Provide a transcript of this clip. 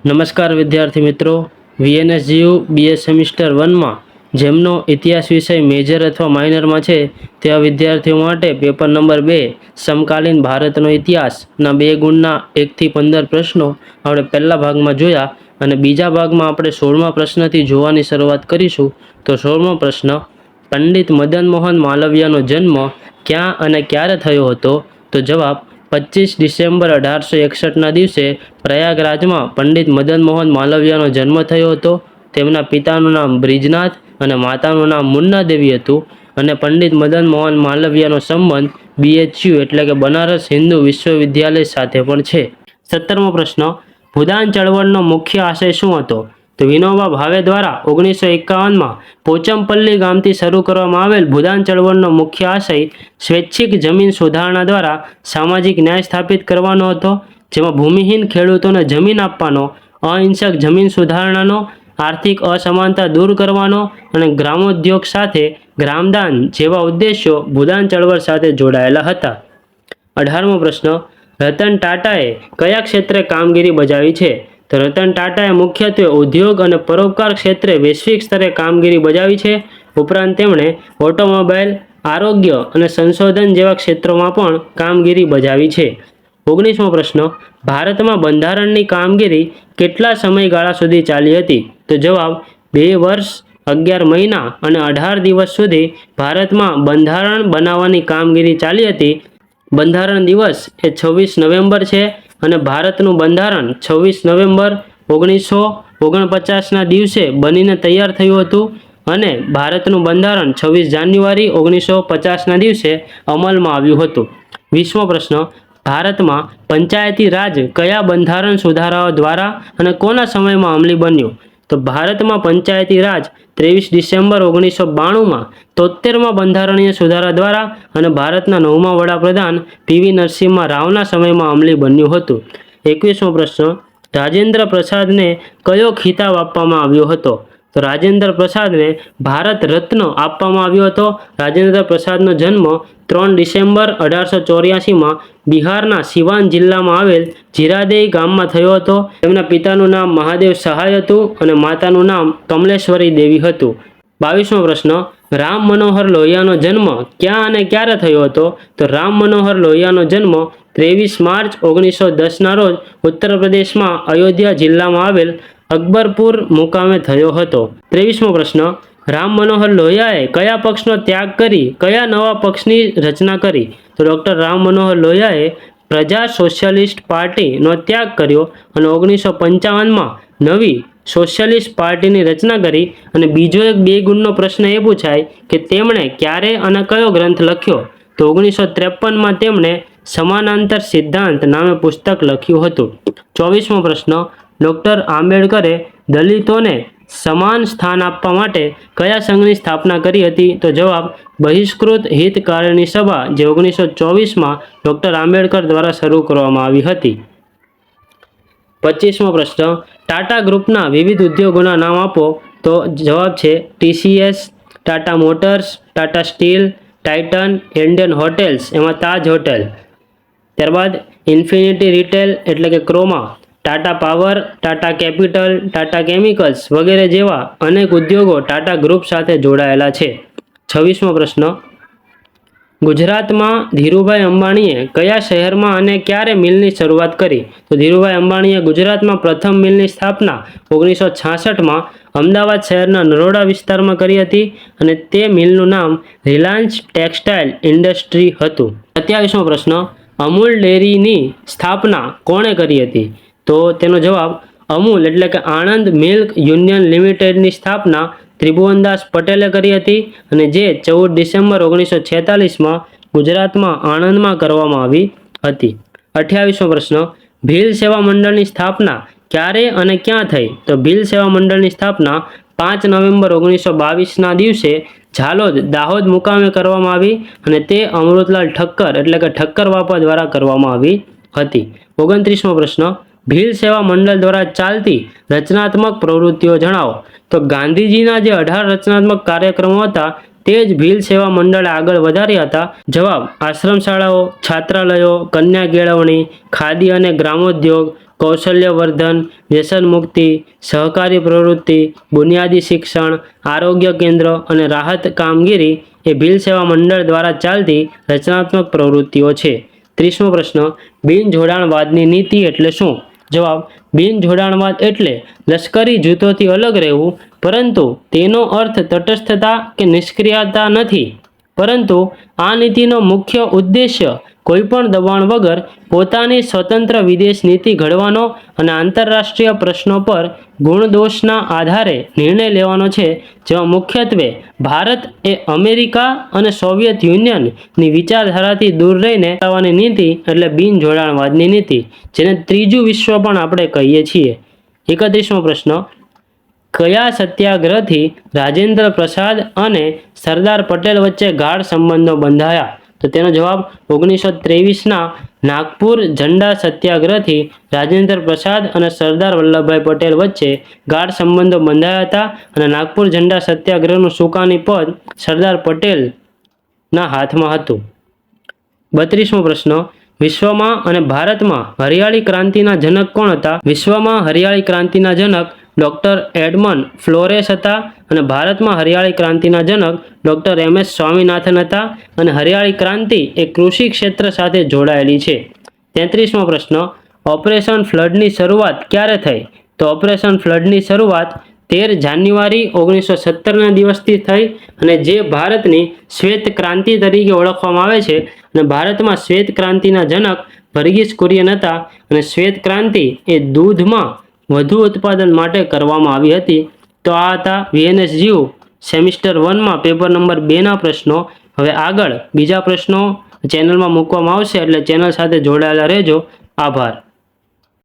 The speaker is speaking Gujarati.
નમસ્કાર વિદ્યાર્થી મિત્રો, વીએનએસજીયુ બીએ સેમિસ્ટર 1 માં જેમનો ઇતિહાસ વિષય મેજર અથવા માઇનરમાં છે તેવા વિદ્યાર્થીઓ માટે પેપર નંબર 2 સમકાલીન ભારતનો ઇતિહાસના 2 ગુણના 1 થી 15 પ્રશ્નો આપણે પહેલા ભાગમાં જોયા અને બીજા ભાગમાં આપણે 16મા પ્રશ્નથી જોવાની શરૂઆત કરીશું. તો 16મો પ્રશ્ન, પંડિત મદન મોહન માલવીયાનો જન્મ ક્યાં અને ક્યારે થયો હતો? તો જવાબ 25 ડિસેમ્બર 1861ના દિવસે પ્રયાગરાજમાં પંડિત મદન મોહન માલવીયાનો જન્મ થયો હતો. તેમના પિતાનું નામ બ્રિજનાથ અને માતાનું નામ મુન્ના દેવી હતું અને પંડિત મદન મોહન માલવીયાનો સંબંધ BHU એટલે કે બનારસ હિન્દુ વિશ્વવિદ્યાલય સાથે પણ છે. 17મો પ્રશ્ન, ભૂદાન ચળવળનો મુખ્ય આશય શું હતો? તો વિનોબા ભાવે દ્વારા 1951માં પોચમપલ્લી ગામથી શરૂ કરવામાં આવેલ ભૂદાન ચળવળનો મુખ્ય આશય સ્વૈચ્છિક જમીન સુધારણા દ્વારા સામાજિક ન્યાય સ્થાપિત કરવાનો હતો, જેમાં ભૂમિહીન ખેડૂતોને જમીન આપવાનો, અહિંસક જમીન સુધારણાનો, આર્થિક અસમાનતા દૂર કરવાનો અને ગ્રામોદ્યોગ સાથે ગ્રામદાન જેવા ઉદ્દેશ્યો ભૂદાન ચળવળ સાથે જોડાયેલા હતા. 18મો પ્રશ્ન, રતન ટાટાએ કયા ક્ષેત્રે કામગીરી બજાવી છે? તો રતન ટાટાએ મુખ્યત્વે ઉદ્યોગ અને પરોપકાર ક્ષેત્રે વૈશ્વિક સ્તરે કામગીરી બજાવી છે. ઉપરાંત તેમણે ઓટોમોબાઈલ, આરોગ્ય અને સંશોધન જેવા ક્ષેત્રોમાં પણ કામગીરી બજાવી છે. 19મો પ્રશ્ન, ભારતમાં બંધારણની કામગીરી કેટલા સમયગાળા સુધી ચાલી હતી? તો જવાબ 2 વર્ષ, 11 મહિના અને 18 દિવસ સુધી ભારતમાં બંધારણ બનાવવાની કામગીરી ચાલી હતી. બંધારણ દિવસ એ 26 નવેમ્બર છે અને ભારતનું બંધારણ 26 નવેમ્બર 1949ના દિવસે બનીને તૈયાર થયું હતું અને ભારતનું બંધારણ 26 જાન્યુઆરી 1950ના દિવસે અમલમાં આવ્યું હતું. 20મો પ્રશ્ન, ભારતમાં પંચાયતી રાજ કયા બંધારણ સુધારાઓ દ્વારા અને કોના સમયમાં અમલી બન્યું? તો ભારતમાં પંચાયતી રાજ 23 ડિસેમ્બર 1992માં 73મા બંધારણીય સુધારા દ્વારા અને ભારતના 9મા વડાપ્રધાન PV નરસિમ્હા રાવના સમયમાં અમલી બન્યું હતું. 21મો પ્રશ્ન, રાજેન્દ્ર પ્રસાદને કયો ખિતાબ આપવામાં આવ્યો હતો? તો રાજેન્દ્ર પ્રસાદને ભારત રત્ન આપવામાં આવ્યો હતો. રાજેન્દ્ર પ્રસાદનો જન્મ 3 ડિસેમ્બર 1884માં બિહારના સિવાન જિલ્લામાં આવેલ જીરાદેઈ ગામમાં થયો હતો. તેમના પિતાનું નામ મહાદેવ સહાય હતું અને માતાનું નામ કમલેશ્વરી દેવી હતું. 22મો પ્રશ્ન, રામ મનોહર લોહિયાનો જન્મ ક્યાં અને ક્યારે થયો હતો? તો રામ મનોહર લોહિયાનો જન્મ 23 માર્ચ 1910ના રોજ ઉત્તર પ્રદેશમાં અયોધ્યા જિલ્લામાં આવેલ અકબરપુર મુકામે થયો હતો. 23મો પ્રશ્ન, રામ મનોહર લોહિયાએ કયા પક્ષનો ત્યાગ કરી કયા નવા પક્ષની રચના કરી? તો ડૉક્ટર રામ મનોહર લોહિયાએ પ્રજા સોશિયાલિસ્ટ પાર્ટીનો ત્યાગ કર્યો અને 1955માં નવી સોશિયાલિસ્ટ પાર્ટીની રચના કરી. અને બીજો એક 2 ગુણનો પ્રશ્ન એ પૂછાય કે તેમણે ક્યારે અને કયો ગ્રંથ લખ્યો? તો 1953માં તેમણે સમાનાંતર સિદ્ધાંત નામે પુસ્તક લખ્યું હતું. 24મો પ્રશ્ન, ડૉક્ટર આંબેડકરે દલિતોને સમાન સ્થાન આપવા માટે કયા સંઘની સ્થાપના કરી હતી? તો જવાબ બહિષ્કૃત હિતકારિણી સભા, જે 1924માં ડૉક્ટર આંબેડકર દ્વારા શરૂ કરવામાં આવી હતી. 25મો પ્રશ્ન, ટાટા ગ્રુપના વિવિધ ઉદ્યોગોના નામ આપો. તો જવાબ છે TCS, Tata motors, Tata steel, Titan, Indian hotels, એમાં તાજ હોટેલ. ત્યારબાદ ઇન્ફિનિટી રિટેલ એટલે કે Croma, Tata power, Tata capital, Tata chemicals વગેરે જેવા અનેક ઉદ્યોગો ટાટા ગ્રુપ સાથે જોડાયેલા છે. 26મો પ્રશ્ન, ગુજરાતમાં ધીરુભાઈ અંબાણીએ કયા શહેરમાં અને ક્યારે મિલની શરૂઆત કરી? તો ધીરુભાઈ અંબાણીએ ગુજરાતમાં પ્રથમ મિલની સ્થાપના 1966માં અમદાવાદ શહેરના નરોડા વિસ્તારમાં કરી હતી અને તે મિલનું નામ રિલાયન્સ ટેક્સટાઇલ ઇન્ડસ્ટ્રી હતું. 27મો પ્રશ્ન, અમૂલ ડેરીની સ્થાપના કોણે કરી હતી? તો તેનો જવાબ અમૂલ એટલે કે આણંદ મિલ્ક યુનિયન લિમિટેડની સ્થાપના ત્રિભુવનદાસ પટેલે કરી હતી અને જે 14 ડિસેમ્બર 1946માં ગુજરાતમાં આણંદમાં કરવામાં આવી હતી. 28મો પ્રશ્ન, ભીલ સેવા મંડળની સ્થાપના ક્યારે અને ક્યાં થઈ? તો ભીલ સેવા મંડળની સ્થાપના 5 નવેમ્બર 1922ના દિવસે ઝાલોદ, દાહોદ મુકામે કરવામાં આવી અને તે અમૃતલાલ ઠક્કર એટલે કે ઠક્કર બાપા દ્વારા કરવામાં આવી હતી. 29મો પ્રશ્ન, ભીલ સેવા મંડળ દ્વારા ચાલતી રચનાત્મક પ્રવૃત્તિઓ જણાવો. તો ગાંધીજીના જે 18 રચનાત્મક કાર્યક્રમો હતા તે જ ભીલ સેવા મંડળે આગળ વધાર્યા હતા. જવાબ આશ્રમ શાળાઓ, છાત્રાલયો, કન્યા કેળવણી, ખાદી અને ગ્રામોદ્યોગ, કૌશલ્યવર્ધન, વ્યસન મુક્તિ, સહકારી પ્રવૃત્તિ, બુનિયાદી શિક્ષણ, આરોગ્ય કેન્દ્ર અને રાહત કામગીરી એ ભીલ સેવા મંડળ દ્વારા ચાલતી રચનાત્મક પ્રવૃત્તિઓ છે. 30મો પ્રશ્ન, બિનજોડાણવાદની નીતિ એટલે શું? જવાબ: બિનજોડાણવાદ એટલે લશ્કરી જૂથોથી અલગ રહેવું, પરંતુ તેનો અર્થ તટસ્થતા કે નિષ્ક્રિયતા નથી. પરંતુ આ નીતિનો મુખ્ય ઉદ્દેશ્ય કોઈપણ દબાણ વગર પોતાની સ્વતંત્ર વિદેશ નીતિ ઘડવાનો અને આંતરરાષ્ટ્રીય પ્રશ્નો પર ગુણદોષના આધારે નિર્ણય લેવાનો છે, જેમાં મુખ્યત્વે ભારત એ અમેરિકા અને સોવિયત યુનિયનની વિચારધારાથી દૂર રહીને ચલાવવાની નીતિ એટલે બિનજોડાણવાદની નીતિ, જેને ત્રીજું વિશ્વ પણ આપણે કહીએ છીએ. 31મો પ્રશ્ન, કયા સત્યાગ્રહથી રાજેન્દ્ર પ્રસાદ અને સરદાર પટેલ વચ્ચે ગાઢ સંબંધો બંધાયા? તો તેનો જવાબ 1923ના નાગપુર ઝંડા સત્યાગ્રહથી રાજેન્દ્ર પ્રસાદ અને સરદાર વલ્લભભાઈ પટેલ વચ્ચે ગાઢ સંબંધો બંધાયા હતા અને નાગપુર ઝંડા સત્યાગ્રહનું સુકાની પદ સરદાર પટેલના હાથમાં હતું. 32મો પ્રશ્ન, વિશ્વમાં અને ભારતમાં હરિયાળી ક્રાંતિના જનક કોણ હતા? વિશ્વમાં હરિયાળી ક્રાંતિના જનક ડૉક્ટર એડમંડ ફ્લોરેસ હતા અને ભારતમાં હરિયાળી ક્રાંતિના જનક ડૉક્ટર MS સ્વામીનાથન હતા. અને હરિયાળી ક્રાંતિ એ કૃષિ ક્ષેત્ર સાથે જોડાયેલી છે. 33મો પ્રશ્ન, ઓપરેશન ફ્લડની શરૂઆત ક્યારે થઈ? તો ઓપરેશન ફ્લડની શરૂઆત 13 જાન્યુઆરી 1917ના દિવસથી થઈ અને જે ભારતની શ્વેત ક્રાંતિ તરીકે ઓળખવામાં આવે છે. અને ભારતમાં શ્વેત ક્રાંતિના જનક વર્ગીસ કુરિયન હતા અને શ્વેત ક્રાંતિ એ દૂધમાં વધુ ઉત્પાદન માટે કરવામાં આવી હતી. તો આ હતા VNSGU સેમિસ્ટર 1માં પેપર નંબર 2ના પ્રશ્નો. હવે આગળ બીજા પ્રશ્નો ચેનલમાં મૂકવામાં આવશે, એટલે ચેનલ સાથે જોડાયેલા રહેજો. આભાર.